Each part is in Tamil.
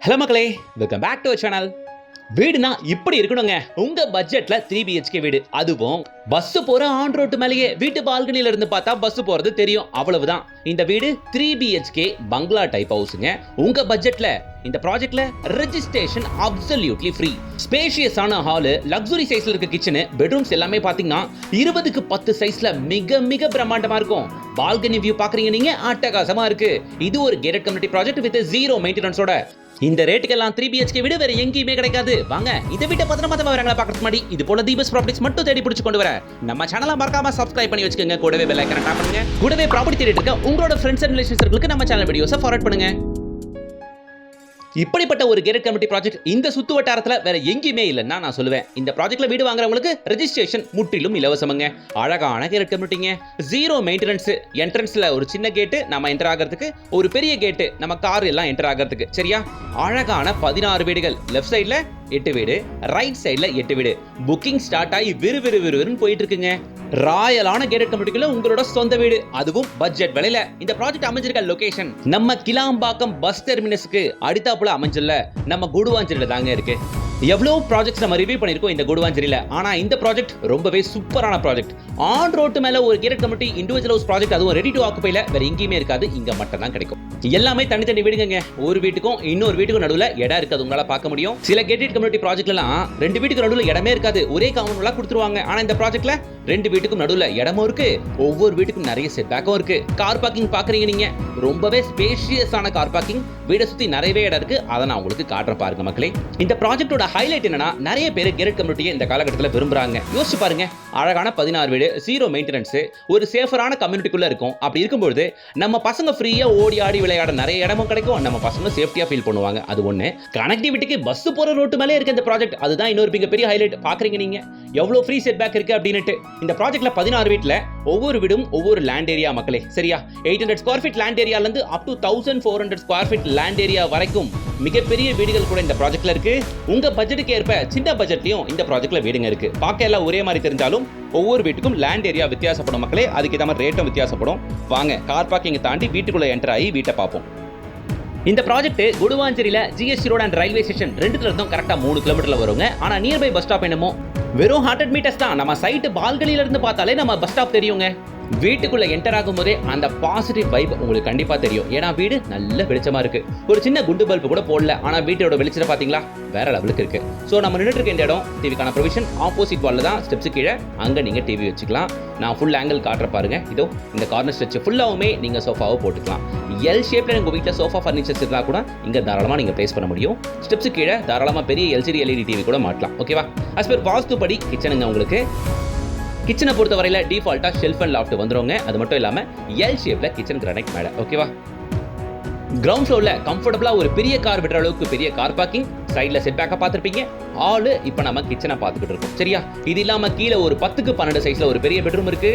ஹலோ மக்களே, வெல்கம் பேக் டு சேனல். வீடுனா இப்படி இருக்கணுங்க. உங்க பட்ஜெட்ல 3BHK வீடு, அதுவும் பஸ் போற ஆன் ரோட்டு மேலேயே வீட்டு பால்கனில இருந்து பார்த்தா பஸ் போறது தெரியும், அவ்வளவுதான். இந்த வீடு 3BHK பங்களா டைப் ஹவுஸ்ங்க. உங்க பட்ஜெட்ல இந்த ப்ராஜெக்ட்ல ரெஜிஸ்ட்ரேஷன் அப்சல்யூட்லி ஃப்ரீ. ஸ்பேஷியஸான ஹால், லக்ஸுரி சைஸ்ல இருக்க கிச்சன், பெட்ரூம்ஸ் எல்லாமே பாத்தீங்கன்னா 20க்கு 10 சைஸ்ல மிக மிக பிரம்மாண்டமா இருக்கும். பால்கனி வியூ பாக்குறீங்க நீங்க, அட்டகாசமா இருக்கு. இது ஒரு gated community project with zero மெயின்டெனன்ஸோட. இந்த ரேட்டுக்கெல்லாம் 3BHK வீடு வேற எங்கேயுமே கிடைக்காது. வாங்க இந்த வீட்டை பத்திரமா வரங்களா பார்க்கறதுக்கு முன்னாடி இது போல தீபஸ் ப்ராப்பர்ட்டிஸ் மட்டும் தேடி பிடிச்சு கொண்டு வர நம்ம சேனலை மறக்காம சப்ஸ்கிரைப் பண்ணி வச்சுக்கோங்க. கூடவே பெல் ஐகானை டாப் பண்ணுங்க. கூடவே ப்ராப்பர்ட்டி தேடிட்டு இருக்க உங்களோட ஃப்ரெண்ட்ஸ் அண்ட் ரிலேஷன்ஸ் சர்க்கிளுக்கு நம்ம சேனல் வீடியோஸை ஃபார்வர்ட் பண்ணுங்க. இப்படிப்பட்ட ஒரு கேட்டட் கம்யூனிட்டி ப்ராஜெக்ட் இந்த சுத்து வட்டாரத்துல வேற எங்கேயுமே இல்லைன்னா நான் சொல்லுவேன். இந்த ப்ராஜெக்ட்ல வீடு வாங்குறவங்களுக்கு ரெஜிஸ்ட்ரேஷன் முற்றிலும் இலவசமங்க. அழகான கேட்டட் கம்யூனிட்டிங்க, ஜீரோ மெயின்டெனன்ஸ். என்ட்ரன்ஸ்ல ஒரு சின்ன கேட்டு நம்ம என்டர் ஆகிறதுக்கு, ஒரு பெரிய கேட்டு நம்ம கார் எல்லாம் என்டர் ஆகிறதுக்கு. சரியா? அழகான 16 வீடுகள். லெஃப்ட் சைட்ல 8 வீடு, ரைட் சைட்ல 8 வீடு. புக்கிங் ஸ்டார்ட் ஆகி விறுவிறுன்னு போயிட்டு இருக்குங்க. ராயலான கேட்டட் கம்யூனிட்டிக்குள்ள உங்களோட சொந்த வீடு, அதுவும் பட்ஜெட் விலையில. இந்த ப்ராஜெக்ட் அமைஞ்சிருக்க லொகேஷன் நம்ம கிளாம்பாக்கம் பஸ் டெர்மினஸ்க்கு அடுத்தாப்புல அமைஞ்சில்ல நம்ம குடுவாஞ்சேரியில தாங்க இருக்கு. எவ்வளவு ப்ராஜெக்ட்ஸ் நம்ம ரிவ்யூ பண்ணிருக்கோம் இந்த குடுவாஞ்சேரியில. ஆனா இந்த ப்ராஜெக்ட் ரொம்பவே சூப்பரான ப்ராஜெக்ட். ஆன் ரோட்டு மேல ஒரு gated community individual house project, அதுவும் ரெடி டு ஆக்குபைல வேற எங்கேயுமே இருக்காது, இங்க மட்டும் தான் கிடைக்கும். எல்லாமே தனித்தனி வீடுங்க. ஒரு வீட்டுக்கும் இன்னொரு வீட்டுக்கும் நடுவுல இடம் இருக்காது, உங்களால பார்க்க முடியும். சில கேட்டட் கம்யூனிட்டி ப்ராஜெக்ட்ல எல்லாம் 2 வீட்டுக்கு நடுவுல இடமே இருக்காது, ஒரே காம்பவுண்ட்ல கொடுத்துருவாங்க. ஆனா இந்த ப்ராஜெக்ட்ல 2 வீட்டுக்கும் நடுவுல இடமும் இருக்கு, ஒவ்வொரு வீட்டுக்கும் நிறைய செட் பேக்கும் இருக்கு. கார் பார்க்கிங் பாக்குறீங்க நீங்க, ரொம்பவே ஸ்பேஷியஸான கார் பார்க்கிங். வீடை சுத்தி நிறையவே இடம் இருக்கு, அதை நான் உங்களுக்கு காட்டுறேன் பாருங்க மக்களே. இந்த ப்ராஜெக்டோட ஹைலைட் என்னன்னா, நிறைய பேர் கேட்டட் கம்யூனிட்டியை இந்த காலகட்டத்தில் விரும்புறாங்க. யோசிச்சு பாருங்க, அழகான 16 வீடு, ஜீரோ மெயின்டெனன்ஸ், ஒரு சேஃபரான கம்யூனிட்டிக்குள்ள இருக்கும். அப்படி இருக்கும்போது நம்ம பசங்க ஃப்ரீயா ஓடி ஆடி விளையாட நிறைய இடமும் கிடைக்கும், நம்ம பசங்க சேஃப்டியா ஃபீல் பண்ணுவாங்க. அது ஒண்ணு. கனெக்டிவிட்டிக்கு பஸ் போற ரோட்டு மேலே இருக்க இந்த ப்ராஜெக்ட், அதுதான் இன்னொரு மிகப்பெரிய ஹைலைட். பாக்குறீங்க நீங்க எவ்வளவு ஃப்ரீ செட் பேக் இருக்கு அப்படின்னுட்டு. இந்த ப்ராஜெக்ட்ல 16 வீட்ல ஒவ்வொரு வீடும் ஒவ்வொரு லேண்ட் ஏரியா மக்களே. சரியா? 800 ஸ்கொயர் ஃபீட் லேண்ட் ஏரியால இருந்து up to 1400 square feet land area வரைக்கும் மிகப்பெரிய வீடுகள் கூட இந்த ப்ராஜெக்ட்ல இருக்கு. உங்க பட்ஜெட்டுக்கு ஏற்ப சின்ன பட்ஜெட்லயும் இந்த ப்ராஜெக்ட்ல வீடுங்க இருக்கு. பார்க்க எல்லாம் ஒரே மாதிரி தெரிஞ்சாலும் ஒவ்வொரு வீட்டுக்கும் லேண்ட் ஏரியா வித்தியாசப்படும் மக்களே. அதுக்கு ஏற்ற மாதிரி ரேட்டும் வித்தியாசப்படும். வாங்க கார் பார்க்கிங் தாண்டி வீட்டுக்குள்ள என்டர் ஆகி வீட்டை பார்ப்போம். இந்த ப்ராஜெக்ட் குடுவாஞ்சேரியில GST road and railway station ரெண்டுல இருந்தும் கரெக்டா 3 கிலோமீட்டர்ல வருங்க. ஆனா நியர்பை பஸ் ஸ்டாப் என்னமோ வெறும் 100 மீட்டர்ஸ் தான். நம்ம சைட் பால்கனில இருந்து பார்த்தாலே நம்ம பஸ் ஸ்டாப் தெரியுங்க. வீட்டுக்குள்ள என்டர் ஆகும் போதே அந்த பாசிட்டிவ் வைப் உங்களுக்கு கண்டிப்பா தெரியும். ஏன்னா வீடு நல்ல வெளிச்சமா இருக்கு. ஒரு சின்ன குண்டு பல்பு கூட போடல, ஆனா வீட்டோட வெளிச்சத்தை பாத்தீங்களா வேற லெவலுக்கு இருக்கு. சோ நம்ம நின்றுட்டு இருக்க இந்த இடம் டிவிக்கான ப்ரொவிஷன். ஆப்போசிட் வால்ல தான் ஸ்டெப்ஸ் கீழே அங்க நீங்க டிவி வச்சுக்கலாம். நான் ஃபுல் ஆங்கிள் காட்டுற பாருங்க. இதோ இந்த கார்னர் ஸ்ட்ரெச் ஃபுல்லாவுமே நீங்க சோஃபாவை போட்டுக்கலாம். எல் ஷேப்ல உங்க வீட்டில் சோஃபா ஃபர்னிச்சர்ஸ் இருந்தா கூட இங்க தாராளமா நீங்க பிளேஸ் பண்ண முடியும். ஸ்டெப்ஸ் கீழே தாராளமா பெரிய LCD LED டிவி கூட மாட்டலாம். ஓகேவா? அஸ் பர் வாஸ்து படி கிச்சனுங்க உங்களுக்கு. கிச்சனை பொறுத்த வரையில டிஃபால்ட்டா ஷெல்ஃப் அண்ட் லாஃப்ட் வந்துருங்க. அது மட்டும் இல்லாம எல் ஷேப்ல கிச்சன் கிரானைட் மேடை. ஓகேவா? கிரவுண்ட் ஃப்ளோர்ல கம்ஃபர்டபுளா ஒரு பெரிய கார் விடுற அளவுக்கு பெரிய கார் பார்க்கிங். சைட்ல செட் பேக்கா பார்த்திருப்பீங்க. ஆளு இப்போ நம்ம கிச்சனை பார்த்துக்கிட்டு இருக்கோம். சரியா? இது இல்லாம கீழே ஒரு 10க்கு 12 சைஸ்ல ஒரு பெரிய பெட்ரூம் இருக்கு.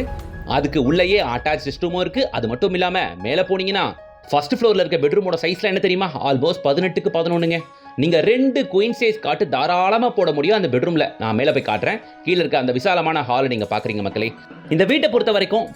அதுக்கு உள்ளேயே அட்டாச் ரெஸ்ட்ரூமும் இருக்கு. அது மட்டும் இல்லாம மேல போனீங்கன்னா ஃபர்ஸ்ட் ஃப்ளோர்ல இருக்க பெட்ரூமோட சைஸ்ல என்ன தெரியுமா? ஆல்மோஸ்ட் 18க்கு 11ங்க. நீங்க 2 குயின் சைஸ் காட்டு தாராளமா போட முடியும் அந்த பெட்ரூம்ல. நான் மேல போய் காட்டுறேன். கீழ இருக்க அந்த விசாலமான ஹால் நீங்க பாக்குறீங்க மக்களே. இந்த வீட்டை பொறுத்த வரைக்கும்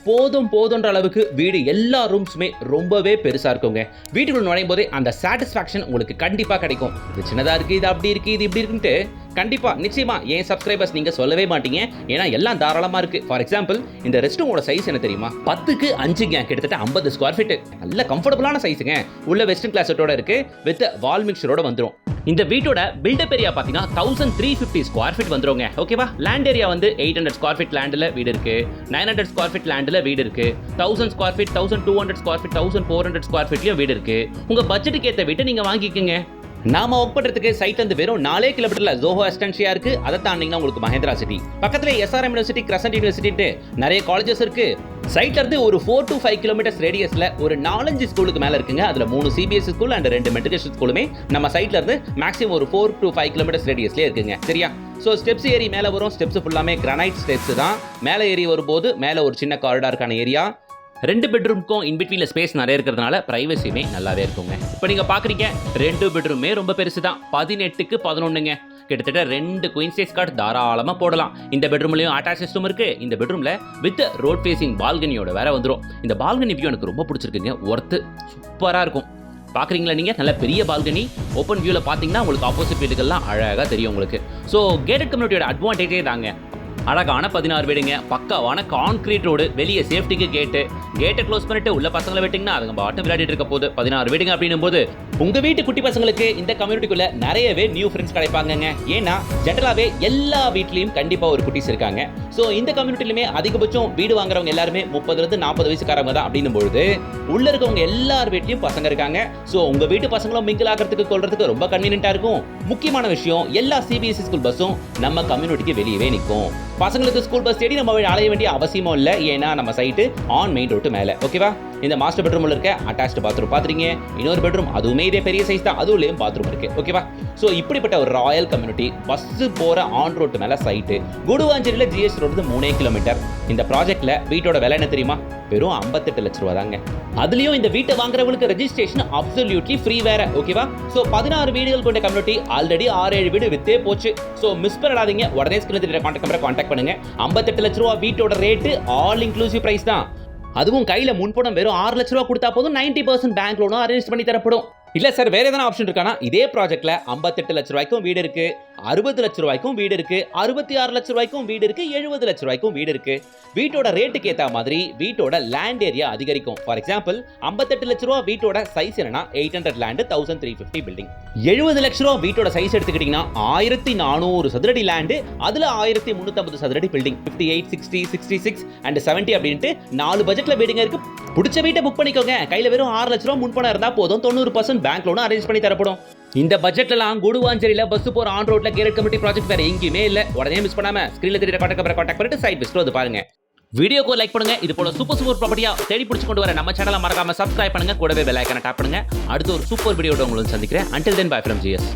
போதுன்ற அளவுக்கு வீடு எல்லா ரூம்ஸுமே ரொம்பவே பெருசா இருக்குங்க. வீட்டுக்குள்ள நுழையும் போதே அந்த சாட்டிஸ்ஃபேக்ஷன் உங்களுக்கு கண்டிப்பா கிடைக்கும். இது சின்னதா இருக்கு, இது அப்படி இருக்கு, இது இப்படி இருக்குன்ட்டு கண்டிப்பா நிச்சயமா என் சப்ஸ்கிரைபர்ஸ் நீங்க சொல்லவே மாட்டீங்க. ஏன்னா எல்லாம் தாராளமா இருக்கு. ஃபார் எக்ஸாம்பிள் இந்த ரெஸ்ட் ரூமோட சைஸ் என்ன தெரியுமா? 10க்கு 5ங்க, கிட்டத்தட்ட 50 ஸ்கொயர் ஃபீட். நல்ல கம்ஃபர்டபுளான சைஸுங்க. உள்ள வெஸ்டர்ன் கிளாஸட்டோட இருக்கு, வித் வால் மிக்சரோட வந்துரும். இந்த வீட்டோட பில்டப் ஏரியா பாத்தீங்கன்னா 1350 ஸ்கொயர் ஃபீட் வந்துருங்க. ஓகேவா? லேண்ட் ஏரியா வந்து 800 ஸ்கொயர் ஃபீட் லேண்ட்ல வீடு இருக்கு, 900 ஸ்கொயர் ஃபீட் லேண்ட்ல வீடு இருக்கு, 1000 square feet, 1200 square feet, 1400 square ஃபீட்லயும் வீடு இருக்கு. உங்க பட்ஜெட்டுக்கு ஏத்த வீட்டை நீங்க வாங்கிக்கோங்க. நாம ஒர்க் பண்றதுக்கு சைட்ல இருந்து வெறும் 4 கிலோமீட்டர்ல ஜோஹோ எஸ்டன்ஷியா இருக்கு. அதை தாண்டிங்கன்னா உங்களுக்கு மஹேந்திரா சிட்டி பக்கத்துல, SRM யூனிவர்சிட்டி, கிரசன்ட் யூனிவர்சிட்டி நிறைய காலேஜஸ் இருக்கு. சைட்ல இருந்து ஒரு 4 to 5 கிலோமீட்டர்ஸ் ரேடியஸ்ல ஒரு 4-5 ஸ்கூலுக்கு மேல இருக்குங்க. அதுல 3 CBSE ஸ்கூல் அண்ட் 2 மெட்ரிகுலேஷன் ஸ்கூலுமே நம்ம சைட்ல இருந்து மேக்ஸிமம் ஒரு 4 to 5 கிலோமீட்டர்ஸ் ரேடியஸ்ல இருக்குங்க. சரியா? சோ ஸ்டெப்ஸ் ஏறி மேல வரும். ஸ்டெப்ஸ் ஃபுல்லாமே கிரானைட் ஸ்டெப்ஸ் தான். மேல ஏறி வரும்போது மேல ஒரு சின்ன காரிடார்க்கான ஏரியா. 2 பெட்ரூம்க்கும் இன்பிட்வீன்ல ஸ்பேஸ் நிறைய இருக்கிறதுனால பிரைவசியுமே நல்லாவே இருக்குங்க. இப்போ நீங்க பாக்குறீங்க 2 பெட்ரூமே ரொம்ப பெருசு தான். 18க்கு 11ங்க. கிட்டத்தட்ட 2 குயின் சைஸ் காட் தாராளமா போடலாம். இந்த பெட்ரூம்லயும் அட்டாச் ரெஸ்ட்ரூம் இருக்கு. இந்த பெட்ரூம்ல வித் ரோட் ஃபேசிங் பால்கனியோட வேற வந்துரும். இந்த பால்கனி வியூ எனக்கு ரொம்ப பிடிச்சிருக்குங்க. ஒர்த்து சூப்பரா இருக்கும். பாக்குறீங்களா நீங்க நல்ல பெரிய பால்கனி ஓப்பன் வியூல பாத்தீங்கன்னா உங்களுக்கு ஆப்போசிட் வீடுகள்லாம் அழகா தெரியும் உங்களுக்கு. ஸோ கேட்டட் கம்யூனிட்டியோட அட்வான்டேஜே தாங்க. அழகான 16 வீடுங்க, பக்காவான கான்கிரீட் ரோடு, வெளியே சேஃப்டிக்கு கேட்டை க்ளோஸ் பண்ணிட்டு உள்ள பசங்களை விட்டீங்கன்னா அதுங்க பாட்டு விளையாடிட்டு இருக்க போது. 16 வீடுங்க அப்படின்னும் போது உங்க வீட்டு குட்டி பசங்களுக்கு இந்த கம்யூனிட்டிக்குள்ள நிறையவே நியூ ஃப்ரெண்ட்ஸ் கிடைப்பாங்க. ஏன்னா ஜென்ரலாவே எல்லா வீட்லயும் கண்டிப்பா ஒரு குட்டிஸ் இருக்காங்க. ஸோ இந்த கம்யூனிட்டிலுமே அதிகபட்சம் வீடு வாங்குறவங்க எல்லாருமே 30-40 வயசுக்காரங்க தான் அப்படின்னும் பொழுது உள்ள இருக்கவங்க எல்லார் வீட்லயும் பசங்க இருக்காங்க. ஸோ உங்க வீட்டு பசங்களும் மிங்கிள் ஆகிறதுக்கு கொள்றதுக்கு ரொம்ப கன்வீனியன்ட்டா இருக்கும். முக்கியமான விஷயம், எல்லா சிபிஎஸ்இ ஸ்கூல் பஸ்ஸும் நம்ம கம்யூனிட்டிக்கு வெளியவே நிற்கும். பசங்களுக்கு ஸ்கூல் பஸ் தேடி நம்ம அலைய வேண்டிய அவசியமும் இல்லை. ஏன்னா நம்ம சைட்டு ஆன் மெயின் ரோட்டு மேலே. ஓகேவா? இந்த மாஸ்டர் பெட்ரூம்ல இருக்க அட்டாச்ட் பாத்ரூம் பாத்துறீங்க. இன்னொரு பெட்ரூம் அதுவுமே இதே பெரிய சைஸ் தான், அதுலயும் பாத்ரூம் இருக்கு. ஓகேவா? சோ இப்படிப்பட்ட ஒரு ராயல் கம்யூனிட்டி, பஸ் போற ஆன் ரோட்டு மேல சைட்டு, குடுவாஞ்சேரியில ஜிஎஸ் ரோடு 3 கிலோமீட்டர். இந்த ப்ராஜெக்ட்ல வீட்டோட விலை என்ன தெரியுமா? வெறும் 58 லட்சம் ரூபா தாங்க. அதுலயும் இந்த வீட்டை வாங்குறவங்களுக்கு ரெஜிஸ்ட்ரேஷன் அப்சல்யூட்லி ஃப்ரீ வேற. ஓகேவா? சோ 16 வீடுகள் கொண்ட கம்யூனிட்டி ஆல்ரெடி 6-7 வீடு வித்தே போச்சு. சோ மிஸ் பண்ணாதீங்க. உடனே ஸ்கிரீன்ல தெரியற கான்டாக்ட் நம்பரை கான்டாக்ட் பண்ணுங்க. 58 லட்சம் ரூபா வீட்டோட ரேட், ஆல் இன்க்ளூசிவ் பிரைஸ் தான். அதுவும் கையில முன்பணம் வெறும் 6 லட்சம் ரூபா கொடுத்தா போதும். 90% பேங்க் லோனும் அரேஞ்ச் பண்ணி தரப்படும். இல்ல சார் வேற ஏதாவது ஆப்ஷன் இருக்கானா? இதே ப்ராஜெக்ட்ல 58 லட்சம் ரூபாய்க்கும் வீடு இருக்கு, 60 லட்சம் ரூபாய்க்கும் வீடு இருக்கு, 66 லட்சம் ரூபாய்க்கும் வீடு இருக்கு, 70 லட்சம் ரூபாய்க்கும் வீடு இருக்கு. வீட்டோட ரேட்டுக்கு ஏத்த மாதிரி வீட்டோட லேண்ட் ஏரியா அதிகரிக்கும். ஃபார் எக்ஸாம்பிள் 58 லட்சம் ரூபாய் வீட்டோட சைஸ் என்னன்னா 800 லேண்ட், 1350 பில்டிங். 70 லட்சம் ரூபாய் வீட்டோட சைஸ் எடுத்துக்கிட்டீங்கன்னா 1400 சதுரடி லேண்ட், அதுல 1350 சதுரடி பில்டிங். 58, 60, 66 அண்ட் 70 அப்படின்ட்டு 4 பட்ஜெட்ல வீடுங்க இருக்கு. பிடிச்ச வீட்டை புக் பண்ணிக்கோங்க. கையில வெறும் 6 லட்சம் ரூபாய் முன்பணம் இருந்தா போதும். 90% பேங்க் லோன் அரேஞ்ச் பண்ணி தரப்படும். இந்த பட்ஜெட்லாம் குடுவாஞ்சேரியில பஸ் போற ஆன் ரோட்ல கேரட் கமிட்டி ப்ராஜெக்ட் வேற எங்கேயுமே இல்ல. உடனே மிஸ் பண்ணாம ஸ்கிரீன்ல தெரியற கான்டாக்ட் பண்ணிட்டு சைட் விசிட் வந்து பாருங்க. வீடியோக்கு லைக் பண்ணுங்க. இது போல சூப்பர் ப்ராப்பர்ட்டியா தேடி பிடிச்சு கொண்டு வர நம்ம சேனலை மறக்காம சப்ஸ்கிரைப் பண்ணுங்க. கூடவே பெல் ஐகானை டாப் பண்ணுங்க. அடுத்து ஒரு சூப்பர் வீடியோட உங்களை சந்திக்கிறேன். Until then, bye from GS.